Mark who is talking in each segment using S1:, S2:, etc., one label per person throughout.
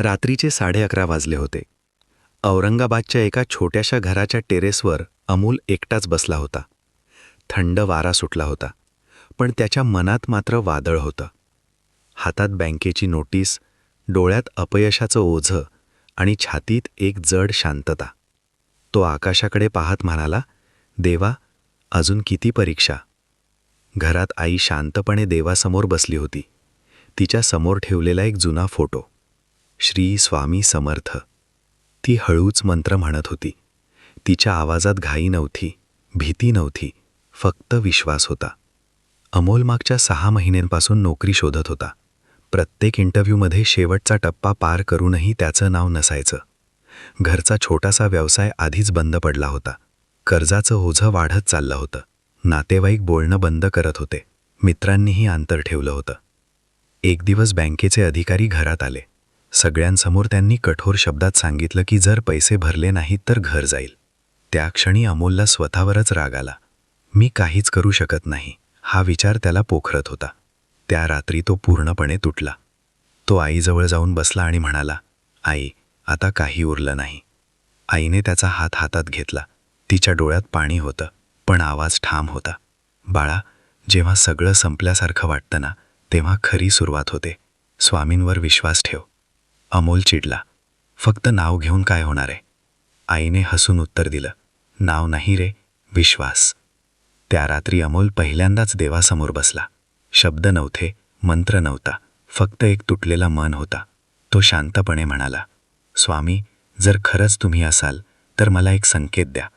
S1: रात्रीचे 11:30 वाजले होते. औरंगाबादच्या एका छोट्याशा घराच्या टेरेसवर अमोल एकटाच बसला होता. थंड वारा सुटला होता, पण त्याच्या मनात मात्र वादळ होतं. हातात बँकेची नोटीस, डोळ्यात अपयशाचं ओझं आणि छातीत एक जड शांतता. तो आकाशाकडे पाहत म्हणाला, देवा, अजून किती परीक्षा. घरात आई शांतपणे देवासमोर बसली होती. तिच्या समोर ठेवलेला एक जुना फोटो. श्री स्वामी समर्थ. ती हळूच मंत्र म्हणत होती. तिच्या आवाजात घाई नव्हती, भीती नव्हती, फक्त विश्वास होता. अमोल मागच्या 6 महिन्यांपासून नोकरी शोधत होता. प्रत्येक इंटरव्ह्यूमध्ये शेवटचा टप्पा पार करूनही त्याचं नाव नसायचं. घरचा छोटासा व्यवसाय आधीच बंद पडला होता. कर्जाचं ओझं वाढत चाललं होतं. नातेवाईक बोलणं बंद करत होते. मित्रांनीही अंतर ठेवलं होतं. एक दिवस बँकेचे अधिकारी घरात आले. सगळ्यांसमोर त्यांनी कठोर शब्दात सांगितलं की जर पैसे भरले नाहीत तर घर जाईल. त्या क्षणी अमोलला स्वतःवरच राग आला. मी काहीच करू शकत नाही, हा विचार त्याला पोखरत होता. त्या रात्री तो पूर्णपणे तुटला. तो आईजवळ जाऊन बसला आणि म्हणाला, आई, आता काही उरलं नाही. आईने त्याचा हात हातात घेतला. तिच्या डोळ्यात पाणी होतं, पण आवाज ठाम होता. बाळा, जेव्हा सगळं संपल्यासारखं वाटतं ना, तेव्हा खरी सुरुवात होते. स्वामींवर विश्वास ठेव. अमोल चिडला. फक्त नाव घेऊन काय होणार आहे? आईने हसून उत्तर दिलं, नाव नाही रे, विश्वास. त्या रात्री अमोल पहिल्यांदाच देवासमोर बसला. शब्द नव्हते, मंत्र नव्हता, फक्त एक तुटलेला मन होता. तो शांतपणे म्हणाला, स्वामी, जर खरंच तुम्ही असाल तर मला एक संकेत द्या.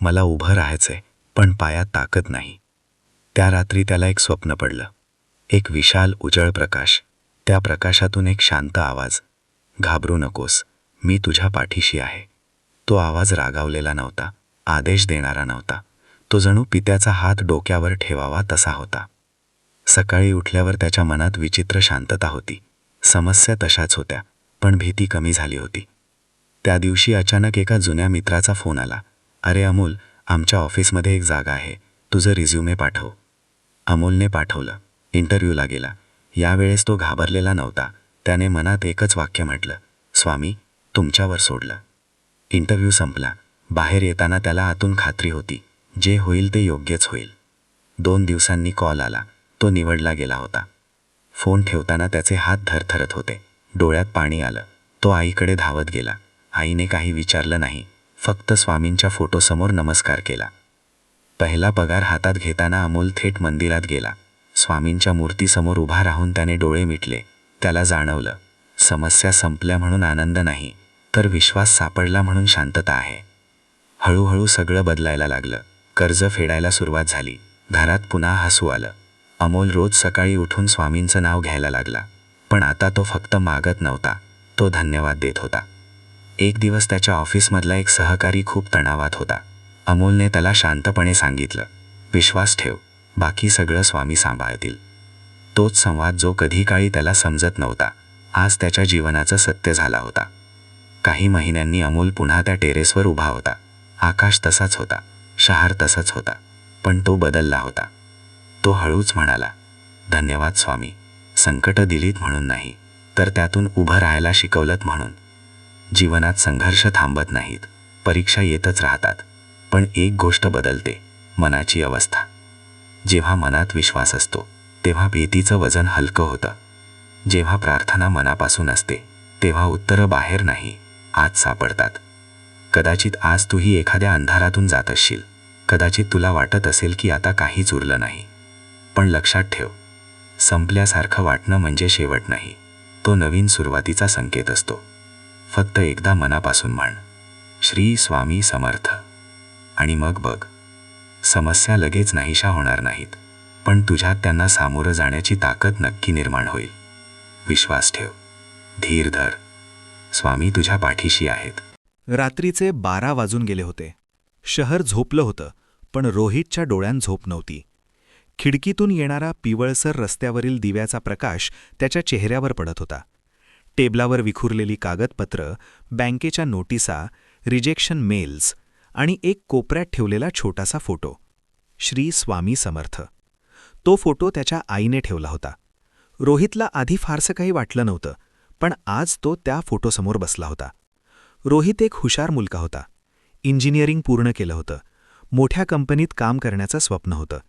S1: मला उभं राहायचंय, पण पायात ताकद नाही. त्या रात्री त्याला एक स्वप्न पडलं. एक विशाल उजळ प्रकाश. त्या प्रकाशातून एक शांत आवाज, घाबरू नकोस, मी तुझ्या पाठीशी आहे. तो आवाज रागावलेला नव्हता, आदेश देणारा नव्हता. तो जणू पित्याचा हात डोक्यावर ठेवावा तसा होता. सकाळी उठल्यावर त्याच्या मनात विचित्र शांतता होती. समस्या तशाच होत्या, पण भीती कमी झाली होती. त्या दिवशी अचानक एका जुन्या मित्राचा फोन आला. अरे अमोल, आमच्या ऑफिसमध्ये एक जागा आहे, तुझं रिझ्युमे पाठव. अमोलने पाठवलं. इंटरव्ह्यूला गेला. यावेळेस तो घाबरलेला नव्हता. त्याने मनात एकच वाक्य म्हटलं, स्वामी, तुमच्यावर सोडलं. इंटरव्ह्यू संपला. बाहेर येताना त्याला आतून खात्री होती, जे होईल ते योग्यच होईल. 2 दिवसांनी कॉल आला. तो निवडला गेला होता. फोन ठेवताना त्याचे हात थरथरत होते. डोळ्यात पाणी आलं. तो आईकडे धावत गेला. आईने काही विचारलं नाही, फक्त स्वामींच्या फोटोसमोर नमस्कार केला. पहिला पगार हातात घेताना अमोल थेट मंदिरात गेला. स्वामींच्या मूर्तीसमोर उभा राहून त्याने डोळे मिटले. त्याला जाणवलं, समस्या संपल्या म्हणून आनंद नाही, तर विश्वास सापडला म्हणून शांतता आहे. हळूहळू सगळं बदलायला लागलं. कर्ज फेडायला सुरुवात झाली. घरात पुन्हा हसू आलं. अमोल रोज सकाळी उठून स्वामींचं नाव घ्यायला लागला. पण आता तो फक्त मागत नव्हता, तो धन्यवाद देत होता. एक दिवस त्याच्या ऑफिसमधला एक सहकारी खूप तणावात होता. अमोलने त्याला शांतपणे सांगितलं, विश्वास ठेव, बाकी सगळं स्वामी सांभाळतील. तोच संवाद जो कधी काळी त्याला समजत नव्हता, आज त्याच्या जीवनाचं सत्य झाला होता. काही महिन्यांनी अमोल पुन्हा त्या टेरेसवर उभा होता. आकाश तसाच होता, शहर तसंच होता, पण तो बदलला होता. तो हळूच म्हणाला, धन्यवाद स्वामी, संकटं दिलीत म्हणून नाही, तर त्यातून उभं राहायला शिकवलत म्हणून. जीवनात संघर्ष थांबत नाहीत, परीक्षा येतच राहतात, पण एक गोष्ट बदलते, मनाची अवस्था. जेव्हा मनात विश्वास असतो, तेव्हा भीतीचं वजन हलकं होतं. जेव्हा प्रार्थना मनापासून असते, तेव्हा उत्तरं बाहेर नाही, आत सापडतात. कदाचित आज तूही एखाद्या अंधारातून जात असशील. कदाचित तुला वाटत असेल की आता काहीच उरलं नाही. पण लक्षात ठेव, संपल्यासारखं वाटणं म्हणजे शेवट नाही, तो नवीन सुरुवातीचा संकेत असतो. फक्त एकदा मनापासून म्हण, श्री स्वामी समर्थ, आणि मग बघ, समस्या लगेच नाहीशा होणार नाहीत, पण तुझ्यात त्यांना सामोरं जाण्याची ताकद नक्की निर्माण होईल. विश्वास ठेव, धीर धर, स्वामी तुझ्या पाठीशी आहेत.
S2: रात्रीचे 12 वाजून गेले होते. शहर झोपलं होतं, पण रोहितच्या डोळ्यांत झोप नव्हती. खिडकीतून येणारा पिवळसर रस्त्यावरील दिव्याचा प्रकाश त्याच्या चेहऱ्यावर पडत होता. टेबलावर विखुरलेली कागदपत्र, बँकेच्या नोटिसा, रिजेक्शन मेल्स आणि एक कोपऱ्यात ठेवलेला छोटासा फोटो. श्री स्वामी समर्थ. तो फोटो त्याच्या आईने ठेवला होता. रोहितला आधी फारसं काही वाटलं नव्हतं, पण आज तो त्या फोटोसमोर बसला होता. रोहित एक हुशार मुलगा होता. इंजिनिअरिंग पूर्ण केलं होतं. मोठ्या कंपनीत काम करण्याचं स्वप्न होतं.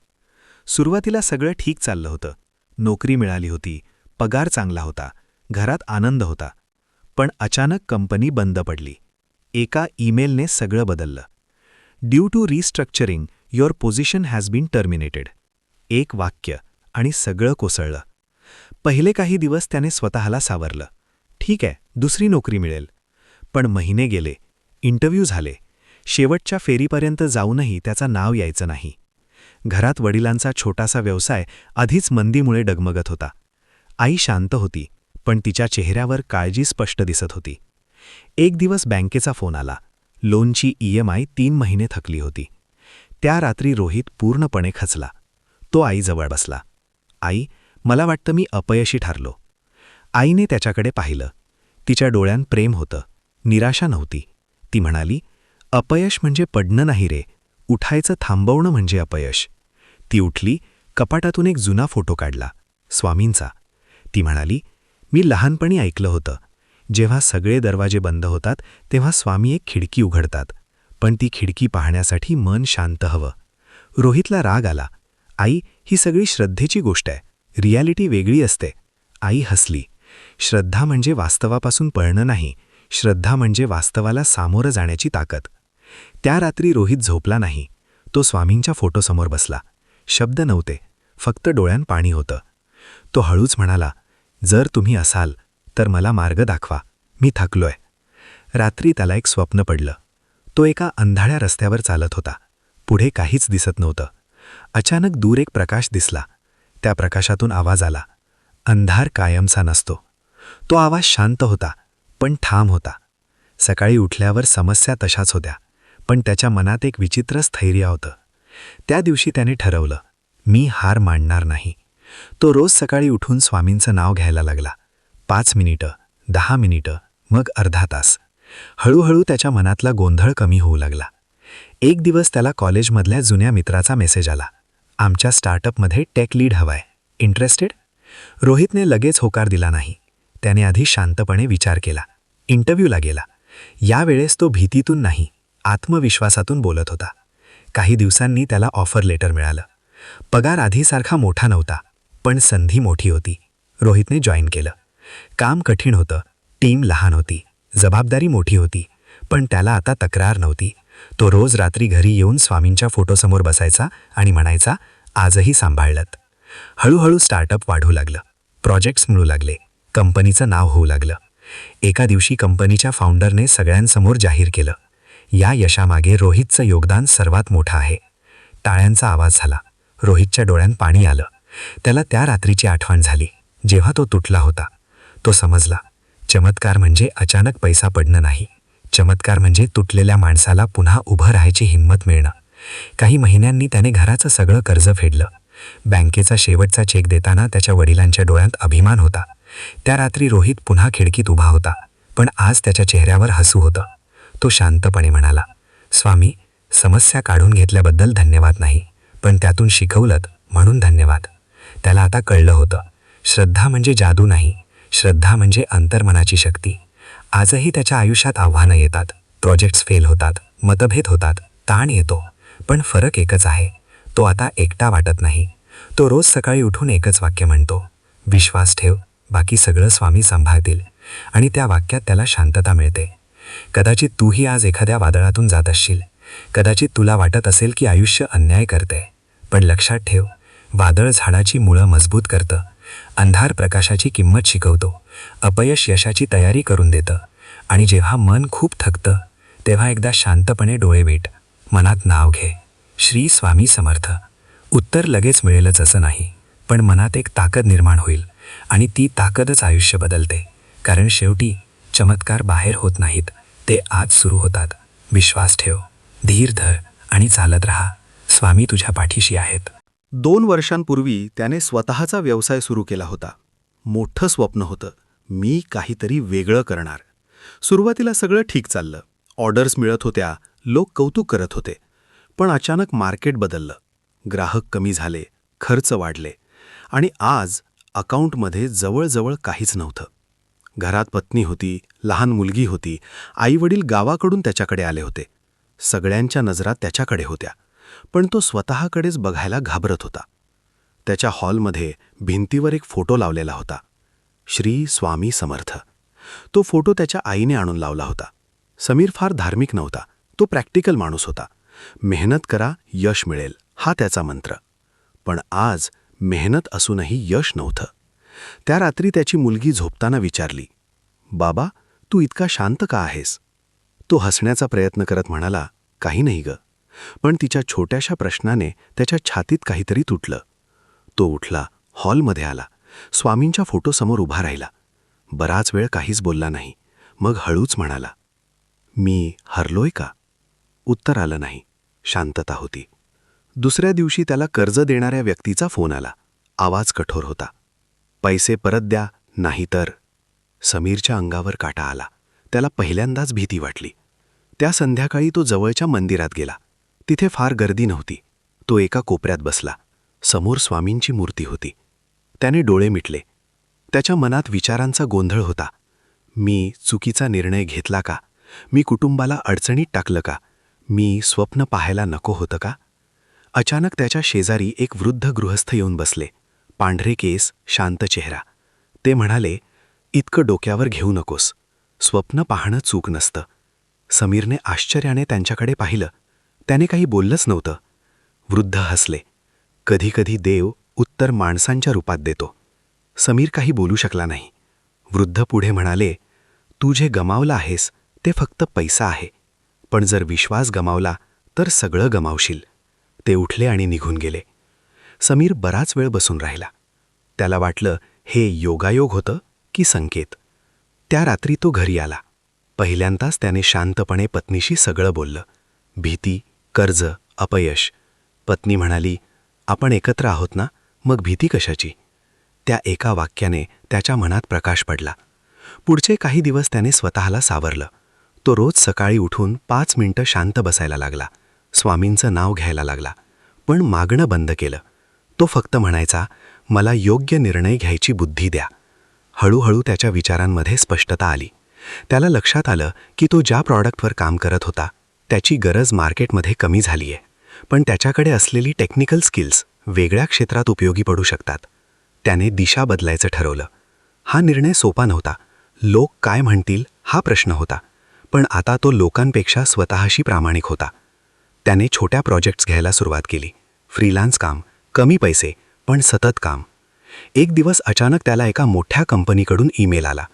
S2: सुरुवातीला सगळं ठीक चाललं होतं. नोकरी मिळाली होती, पगार चांगला होता, घरात आनंद होता. पण अचानक कंपनी बंद पडली. एका ईमेलने सगळं बदललं. Due to restructuring your position has been terminated. एक वाक्य आणि सगळं कोसळलं. पहिले काही दिवस त्याने स्वतःला सावरलं. ठीक आहे, दुसरी नोकरी मिळेल. पण महिने गेले, इंटरव्ह्यू झाले. शेवटच्या फेरीपर्यंत जाऊनही त्याचं नाव यायचं नाही. घरात वडिलांचा छोटासा व्यवसाय आधीच मंदीमुळे डगमगत होता. आई शांत होती, पण तिच्या चेहऱ्यावर काळजी स्पष्ट दिसत होती. एक दिवस बँकेचा फोन आला. लोनची EMI 3 महिने थकली होती. त्या रात्री रोहित पूर्णपणे खचला. तो आईजवळ बसला. आई, मला वाटतं मी अपयशी ठरलो. आईने त्याच्याकडे पाहिलं. तिच्या डोळ्यात प्रेम होतं, निराशा नव्हती. ती म्हणाली, अपयश म्हणजे पडणं नाही रे, उठायचं थांबवणं म्हणजे अपयश. ती उठली, कपाटातून एक जुना फोटो काढला, स्वामींचा. ती म्हणाली, मी लहानपणी ऐकलं होतं, जेव्हा सगळे दरवाजे बंद होतात तेव्हा स्वामी एक खिडकी उघडतात, पण ती खिडकी पाहण्यासाठी मन शांत हवं. रोहितला राग आला. आई, ही सगळी श्रद्धेची गोष्ट आहे, रियालिटी वेगळी असते. आई हसली. श्रद्धा म्हणजे वास्तवापासून पळणं नाही, श्रद्धा म्हणजे वास्तवाला सामोरं जाण्याची ताकद. त्या रात्री रोहित झोपला नाही. तो स्वामींच्या फोटोसमोर बसला. शब्द नव्हते, फक्त डोळ्यात पाणी होतं. तो हळूच म्हणाला, जर तुम्ही असाल तर मला मार्ग दाखवा, मी थकलोय. रात्री त्याला एक स्वप्न पडलं. तो एका अंधाळ्या रस्त्यावर चालत होता. पुढे काहीच दिसत नव्हतं. अचानक दूर एक प्रकाश दिसला. त्या प्रकाशातून आवाज आला. अंधार कायमचा नसतो. तो आवाज शांत होता, पण ठाम होता. सकाळी उठल्यावर समस्या तशाच होत्या, पण त्याच्या मनात एक विचित्र स्थैर्य होतं. त्या दिवशी त्याने ठरवलं, मी हार मानणार नाही. तो रोज सकाळी उठून स्वामींचं नाव घ्यायला लागला. 5 मिनिटं, 10 मिनिटं, मग अर्धा तास. हळूहळू त्याच्या मनातला गोंधळ कमी होऊ लागला. एक दिवस त्याला कॉलेजमधल्या जुन्या मित्राचा मेसेज आला. आमच्या स्टार्टअपमध्ये टेक लीड हवाय, इंटरेस्टेड? रोहितने लगेच होकार दिला नाही. त्याने आधी शांतपणे विचार केला. इंटरव्ह्यूला गेला. यावेळेस तो भीतीतून नाही, आत्मविश्वासातून बोलत होता. काही दिवसांनी त्याला ऑफर लेटर मिळालं. पगार आधीसारखा मोठा नव्हता, पण संधी मोठी होती. रोहितने जॉईन केलं. काम कठीण होतं, टीम लहान होती, जबाबदारी मोठी होती, पण त्याला आता तक्रार नव्हती. तो रोज रात्री घरी येऊन स्वामींच्या फोटोसमोर बसायचा आणि म्हणायचा, आजही सांभाळलत. हळूहळू स्टार्टअप वाढू लागलं. प्रोजेक्ट्स मिळू लागले. कंपनीचं नाव होऊ लागलं. एका दिवशी कंपनीच्या फाउंडरने सगळ्यांसमोर जाहीर केलं, या यशामागे रोहितचं योगदान सर्वात मोठं आहे. टाळ्यांचा आवाज झाला. रोहितच्या डोळ्यात पाणी आलं. त्याला त्या रात्रीची आठवण झाली, जेव्हा तो तुटला होता. तो समजला, चमत्कार म्हणजे अचानक पैसा पडणं नाही. चमत्कार म्हणजे तुटलेल्या माणसाला पुन्हा उभं राहायची हिंमत मिळणं. काही महिन्यांनी त्याने घराचं सगळं कर्ज फेडलं. बँकेचा शेवटचा चेक देताना त्याच्या वडिलांच्या डोळ्यात अभिमान होता. त्या रात्री रोहित पुन्हा खिडकीत उभा होता, पण आज त्याच्या चेहऱ्यावर हसू होतं. तो शांतपणे म्हणाला, स्वामी, समस्या काढून घेतल्याबद्दल धन्यवाद नाही, पण त्यातून शिकवलत म्हणून धन्यवाद. त्याला आता कळलं होतं, श्रद्धा म्हणजे जादू नाही, श्रद्धा म्हणजे अंतर्मनाची शक्ती. आजही त्याच्या आयुष्यात आव्हानं येतात, प्रोजेक्ट्स फेल होतात, मतभेद होतात, ताण येतो, पण फरक एकच आहे, तो आता एकटा वाटत नाही. तो रोज सकाळी उठून एकच वाक्य म्हणतो, विश्वास ठेव, बाकी सगळं स्वामी सांभाळतील. आणि त्या वाक्यात त्याला शांतता मिळते. कदाचित तूही आज एखाद्या वादळातून जात असशील. कदाचित तुला वाटत असेल की आयुष्य अन्याय करते, पण लक्षात ठेव, वादळ झाडाची मुळं मजबूत करतं, अंधार प्रकाशाची किंमत शिकवतो, अपयश यशाची तयारी करून देतं. आणि जेव्हा मन खूप थकतं, तेव्हा एकदा शांतपणे डोळे वेट, मनात नाव घे, श्री स्वामी समर्थ. उत्तर लगेच मिळेलच असं नाही, पण मनात एक ताकद निर्माण होईल, आणि ती ताकदच आयुष्य बदलते. कारण शेवटी चमत्कार बाहेर होत नाहीत, ते आज सुरू होतात. विश्वास ठेव, धीर धर आणि चालत राहा. स्वामी तुझ्या पाठीशी आहेत.
S3: 2 वर्षांपूर्वी त्याने स्वतःचा व्यवसाय सुरू केला होता. मोठं स्वप्न होतं, मी काहीतरी वेगळं करणार. सुरुवातीला सगळं ठीक चाललं, ऑर्डर्स मिळत होत्या, लोक कौतुक करत होते. पण अचानक मार्केट बदललं, ग्राहक कमी झाले, खर्च वाढले, आणि आज अकाउंटमध्ये जवळजवळ काहीच नव्हतं. घरात पत्नी होती, लहान मुलगी होती, आईवडील गावाकडून त्याच्याकडे आले होते. सगळ्यांच्या नजरा त्याच्याकडे होत्या, पण तो स्वतःकडेच बघायला घाबरत होता. त्याच्या हॉलमध्ये भिंतीवर एक फोटो लावलेला होता, श्री स्वामी समर्थ. तो फोटो त्याच्या आईने आणून लावला होता. समीर फार धार्मिक नव्हता, तो प्रॅक्टिकल माणूस होता. मेहनत करा, यश मिळेल, हा त्याचा मंत्र. पण आज मेहनत असूनही यश नव्हतं. त्या रात्री त्याची मुलगी झोपताना विचारली, बाबा, तू इतका शांत का आहेस? तो हसण्याचा प्रयत्न करत म्हणाला, काही नाही ग. पण तिच्या छोट्याशा प्रश्नाने त्याच्या छातीत काहीतरी तुटलं. तो उठला, हॉलमध्ये आला, स्वामींच्या फोटोसमोर उभा राहिला. बराच वेळ काहीच बोलला नाही. मग हळूच म्हणाला, मी हरलोय का? उत्तर आलं नाही. शांतता होती. दुसऱ्या दिवशी त्याला कर्ज देणाऱ्या व्यक्तीचा फोन आला. आवाज कठोर होता. पैसे परत द्या, नाहीतर. समीरच्या अंगावर काटा आला. त्याला पहिल्यांदाच भीती वाटली. त्या संध्याकाळी तो जवळच्या मंदिरात गेला. तिथे फार गर्दी नव्हती. तो एका कोपऱ्यात बसला. समोर स्वामींची मूर्ती होती. त्याने डोळे मिटले. त्याच्या मनात विचारांचा गोंधळ होता. मी चुकीचा निर्णय घेतला का? मी कुटुंबाला अडचणीत टाकलं का? मी स्वप्न पाहायला नको होतं का? अचानक त्याच्या शेजारी एक वृद्ध गृहस्थ येऊन बसले. पांढरे केस, शांत चेहरा. ते म्हणाले, इतकं डोक्यावर घेऊ नकोस. स्वप्न पाहणं चूक नसतं. समीरने आश्चर्याने त्यांच्याकडे पाहिलं. त्याने काही बोललंच नव्हतं. वृद्ध हसले. कधीकधी देव उत्तर माणसांच्या रूपात देतो. समीर काही बोलू शकला नाही. वृद्ध पुढे म्हणाले, तू जे गमावलं आहेस ते फक्त पैसा आहे, पण जर विश्वास गमावला तर सगळं गमावशील. ते उठले आणि निघून गेले. समीर बराच वेळ बसून राहिला. त्याला वाटलं, हे योगायोग होतं की संकेत. त्या रात्री तो घरी आला. पहिल्यांदाच त्याने शांतपणे पत्नीशी सगळं बोललं. भीती, कर्ज, अपयश. पत्नी म्हणाली, आपण एकत्र आहोत ना, मग भीती कशाची? त्या एका वाक्याने त्याच्या मनात प्रकाश पडला. पुढचे काही दिवस त्याने स्वतःला सावरलं. तो रोज सकाळी उठून 5 मिनिटं शांत बसायला लागला. स्वामींचं नाव घ्यायला लागला. पण मागणं बंद केलं. तो फक्त म्हणायचा, मला योग्य निर्णय घ्यायची बुद्धी द्या. हळूहळू त्याच्या विचारांमध्ये स्पष्टता आली. त्याला लक्षात आलं की तो ज्या प्रॉडक्टवर काम करत होता त्याची गरज मार्केटमध्ये कमी झाली आहे, पण त्याच्याकडे असलेली टेक्निकल स्किल्स वेगळ्या क्षेत्रात उपयोगी पडू शकतात. त्याने दिशा बदलायचं ठरवलं. हा निर्णय सोपा नव्हता. लोक काय म्हणतील हा प्रश्न होता, पण आता तो लोकांपेक्षा स्वतःशी प्रामाणिक होता. त्याने छोट्या प्रोजेक्ट्स घ्यायला सुरुवात केली. फ्रीलान्स काम, कमी पैसे, पण सतत काम. एक दिवस अचानक त्याला एका मोठ्या कंपनीकडून ईमेल आला.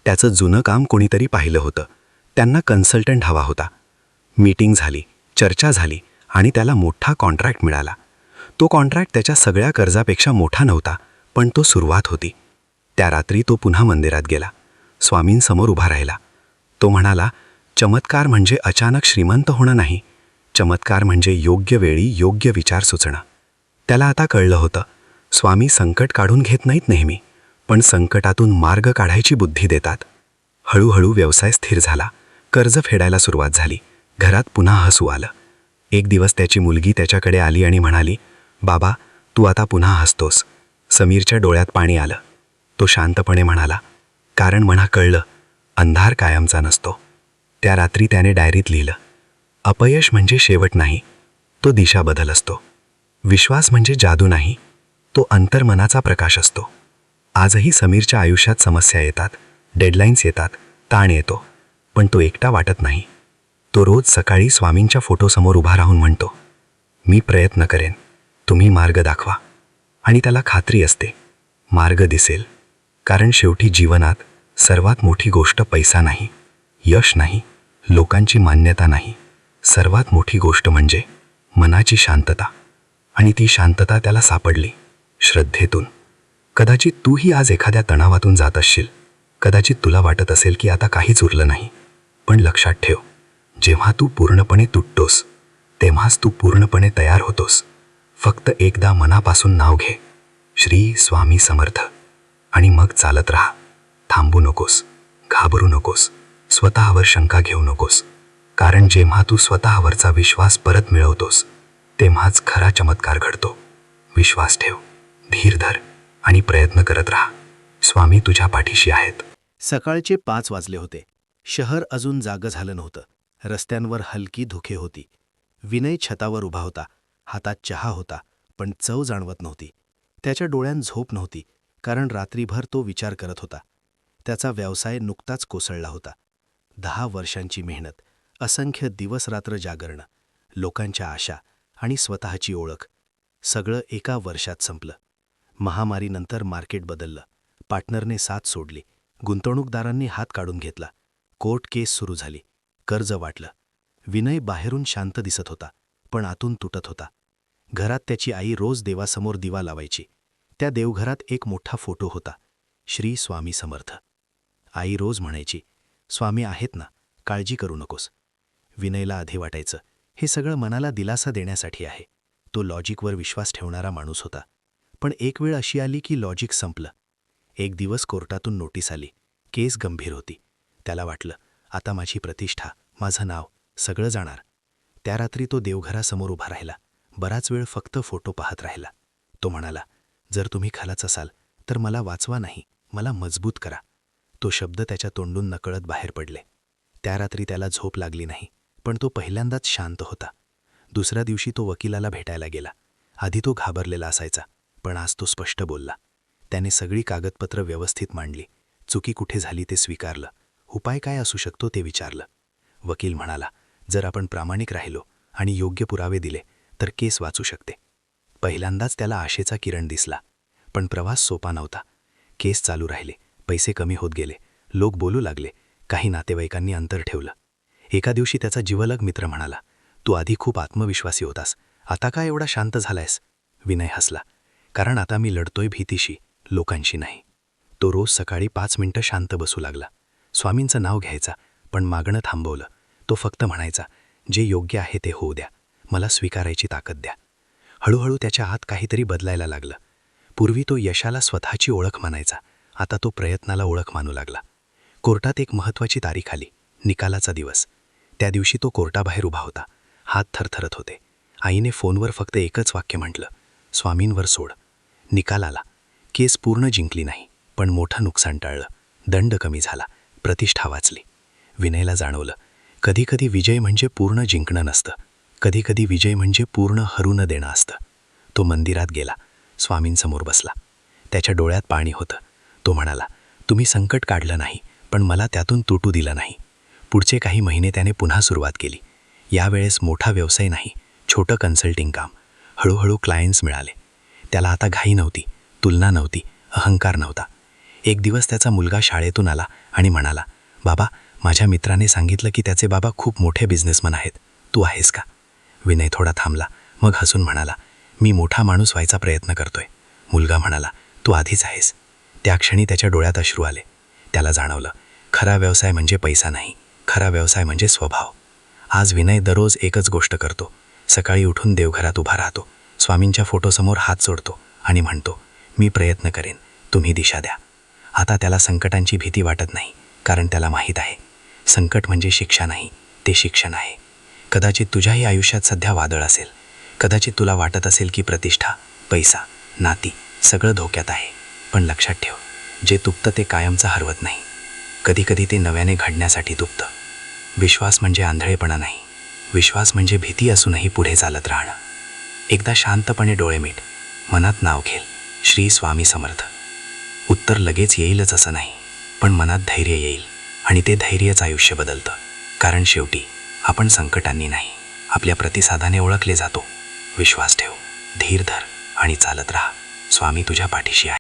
S3: त्याचं जुनं काम कोणीतरी पाहिलं होतं. त्यांना कन्सल्टंट हवा होता. मीटिंग झाली, चर्चा झाली आणि त्याला मोठा कॉन्ट्रॅक्ट मिळाला. तो कॉन्ट्रॅक्ट त्याच्या सगळ्या कर्जापेक्षा मोठा नव्हता, पण तो सुरुवात होती. त्या रात्री तो पुन्हा मंदिरात गेला. स्वामींसमोर उभा राहिला. तो म्हणाला, चमत्कार म्हणजे अचानक श्रीमंत होणं नाही. चमत्कार म्हणजे योग्य वेळी योग्य विचार सुचणं. त्याला आता कळलं होतं, स्वामी संकट काढून घेत नाहीत नेहमी, पण संकटातून मार्ग काढायची बुद्धी देतात. हळूहळू व्यवसाय स्थिर झाला. कर्ज फेडायला सुरुवात झाली. घरात पुन्हा हसू आलं. एक दिवस त्याची मुलगी त्याच्याकडे आली आणि म्हणाली, बाबा, तू आता पुन्हा हसतोस. समीरच्या डोळ्यात पाणी आलं. तो शांतपणे म्हणाला, कारण मला कळलं, अंधार कायमचा नसतो. त्या रात्री त्याने डायरीत लिहिलं, अपयश म्हणजे शेवट नाही, तो दिशा बदल असतो. विश्वास म्हणजे जादू नाही, तो अंतर्मनाचा प्रकाश असतो. आजही समीरच्या आयुष्यात समस्या येतात, डेडलाईन्स येतात, ताण येतो, पण तो एकटा वाटत नाही. तो रोज सकाळी स्वामींच्या फोटोसमोर उभा राहून म्हणतो, मी प्रयत्न करेन, तुम्ही मार्ग दाखवा. आणि त्याला खात्री असते, मार्ग दिसेल. कारण शेवटी जीवनात सर्वात मोठी गोष्ट पैसा नाही, यश नाही, लोकांची मान्यता नाही. सर्वात मोठी गोष्ट म्हणजे मनाची शांतता. आणि ती शांतता त्याला सापडली श्रद्धेतून. कदाचित तूही आज एखाद्या तणावातून जात असशील. कदाचित तुला वाटत असेल की आता काहीच उरलं नाही. पण लक्षात ठेव, जेव्हा तू पूर्णपणे तुटतोस तेव्हाच तू पूर्णपणे तयार होतोस. फक्त एकदा मनापासून नाव घे, श्री स्वामी समर्थ, आणि मग चालत राहा. थांबू नकोस, घाबरू नकोस, स्वतःवर शंका घेऊ नकोस. कारण जेव्हा तू स्वतःवरचा विश्वास परत मिळवतोस तेव्हाच खरा चमत्कार घडतो. विश्वास ठेव, धीर धर आणि प्रयत्न करत राहा. स्वामी तुझ्या पाठीशी आहेत. सकाळचे 5 वाजले होते. शहर अजून जागं झालं नव्हतं. रस्त्यांवर हलकी धुके होती. विनय छतावर उभा होता. हातात चहा होता, पण चव जाणवत नव्हती. त्याच्या डोळ्यांत झोप नव्हती, कारण रात्रीभर तो विचार करत होता. त्याचा व्यवसाय नुकताच कोसळला होता. 10 वर्षांची मेहनत, असंख्य दिवस-रात्र जागरणं, लोकांच्या आशा आणि स्वतःची ओळख, सगळं एका वर्षात संपलं. महामारीनंतर मार्केट बदललं. पार्टनरने साथ सोडली. गुंतवणूकदारांनी हात काढून घेतला. कोर्ट केस सुरू झाली. कर्ज वाटलं. विनय बाहेरून शांत दिसत होता, पण आतून तुटत होता. घरात त्याची आई रोज देवासमोर दिवा लावायची. त्या देवघरात एक मोठा फोटो होता, श्री स्वामी समर्थ. आई रोज म्हणायची, स्वामी आहेत ना, काळजी करू नकोस. विनयला आधी वाटायचं, हे सगळं मनाला दिलासा देण्यासाठी आहे. तो लॉजिकवर विश्वास ठेवणारा माणूस होता. पण एक वेळ अशी आली की लॉजिक संपलं. एक दिवस कोर्टातून नोटीस आली. केस गंभीर होती. त्याला वाटलं, आता माझी प्रतिष्ठा, माझं नाव, सगळं जाणार. त्या रात्री तो देवघरासमोर उभा राहिला. बराच वेळ फक्त फोटो पाहत राहिला. तो म्हणाला, जर तुम्ही खलाच असाल तर मला वाचवा नाही, मला मजबूत करा. तो शब्द त्याच्या तोंडून नकळत बाहेर पडले. त्या रात्री त्याला झोप लागली नाही, पण तो पहिल्यांदाच शांत होता. दुसऱ्या दिवशी तो वकिलाला भेटायला गेला. आधी तो घाबरलेला असायचा, पण आज तो स्पष्ट बोलला. त्याने सगळी कागदपत्रं व्यवस्थित मांडली. चुकी कुठे झाली ते स्वीकारलं. उपाय काय असू शकतो ते विचारलं. वकील म्हणाला, जर आपण प्रामाणिक राहिलो आणि योग्य पुरावे दिले तर केस वाचू शकते. पहिल्यांदाच त्याला आशेचा किरण दिसला. पण प्रवास सोपा नव्हता. केस चालू राहिले. पैसे कमी होत गेले. लोक बोलू लागले. काही नातेवाईकांनी अंतर ठेवलं. एका दिवशी त्याचा जिवलग मित्र म्हणाला, तू आधी खूप आत्मविश्वासी होतास, आता का एवढा शांत झालायस? विनय हसला, कारण आता मी लढतोय भीतीशी, लोकांशी नाही. तो रोज सकाळी 5 मिनिटं शांत बसू लागला. स्वामींचं नाव घ्यायचा, पण मागणं थांबवलं. तो फक्त म्हणायचा, जे योग्य आहे ते होऊ द्या, मला स्वीकारायची ताकद द्या. हळूहळू त्याच्या आत काहीतरी बदलायला लागलं. पूर्वी तो यशाला स्वतःची ओळख मानायचा, आता तो प्रयत्नाला ओळख मानू लागला. कोर्टात एक महत्त्वाची तारीख आली, निकालाचा दिवस. त्या दिवशी तो कोर्टाबाहेर उभा होता. हात थरथरत होते. आईने फोनवर फक्त एकच वाक्य म्हटलं, स्वामींवर सोड. निकाल आला. केस पूर्ण जिंकली नाही, पण मोठं नुकसान टाळलं. दंड कमी झाला. प्रतिष्ठा वाचली. विनयला जाणवलं, कधीकधी विजय म्हणजे पूर्ण जिंकणं नसतं, कधीकधी विजय म्हणजे पूर्ण हरू न देणं असतं. तो मंदिरात गेला. स्वामींसमोर बसला. त्याच्या डोळ्यात पाणी होतं. तो म्हणाला, तुम्ही संकट काढलं नाही, पण मला त्यातून तुटू दिलं नाही. पुढचे काही महिने त्याने पुन्हा सुरुवात केली. यावेळेस मोठा व्यवसाय नाही, छोटं कन्सल्टिंग काम. हळूहळू क्लायंट्स मिळाले. त्याला आता घाई नव्हती, तुलना नव्हती, अहंकार नव्हता. एक दिवस त्याचा मुलगा शाळेतून आला आणि म्हणाला, बाबा, माझ्या मित्राने सांगितलं की त्याचे बाबा खूप मोठे बिझनेसमन आहेत, तू आहेस का? विनय थोडा थांबला, मग हसून म्हणाला, मी मोठा माणूस व्हायचा प्रयत्न करतोय. मुलगा म्हणाला, तू आधीच आहेस. त्या क्षणी त्याच्या डोळ्यात अश्रू आले. त्याला जाणवलं, खरा व्यवसाय म्हणजे पैसा नाही, खरा व्यवसाय म्हणजे स्वभाव. आज विनय दररोज एकच गोष्ट करतो. सकाळी उठून देवघरात उभा राहतो, स्वामींच्या फोटोसमोर हात जोडतो आणि म्हणतो, मी प्रयत्न करेन, तुम्ही दिशा द्या. आता त्याला संकटांची भीती वाटत नाही, कारण त्याला माहीत आहे, संकट म्हणजे शिक्षा नाही, ते शिक्षण आहे. कदाचित तुझ्याही आयुष्यात सध्या वादळ असेल. कदाचित तुला वाटत असेल की प्रतिष्ठा, पैसा, नाती सगळं धोक्यात आहे. पण लक्षात ठेव, जे तुटतं ते कायमचं हरवत नाही. कधीकधी ते नव्याने घडण्यासाठी तुटतं. विश्वास म्हणजे आंधळेपणा नाही, विश्वास म्हणजे भीती असूनही पुढे चालत राहणं. एकदा शांतपणे डोळे मीट, मनात नाव घेल, श्री स्वामी समर्थ. उत्तर लगेच येईलच असं नाही, पण मनात धैर्य येईल आणि ते धैर्यच आयुष्य बदलतं. कारण शेवटी आपण संकटांनी नाही, आपल्या प्रतिसादाने ओळखले जातो. विश्वास ठेव, धीर धर आणि चालत राहा. स्वामी तुझ्या पाठीशी आहे.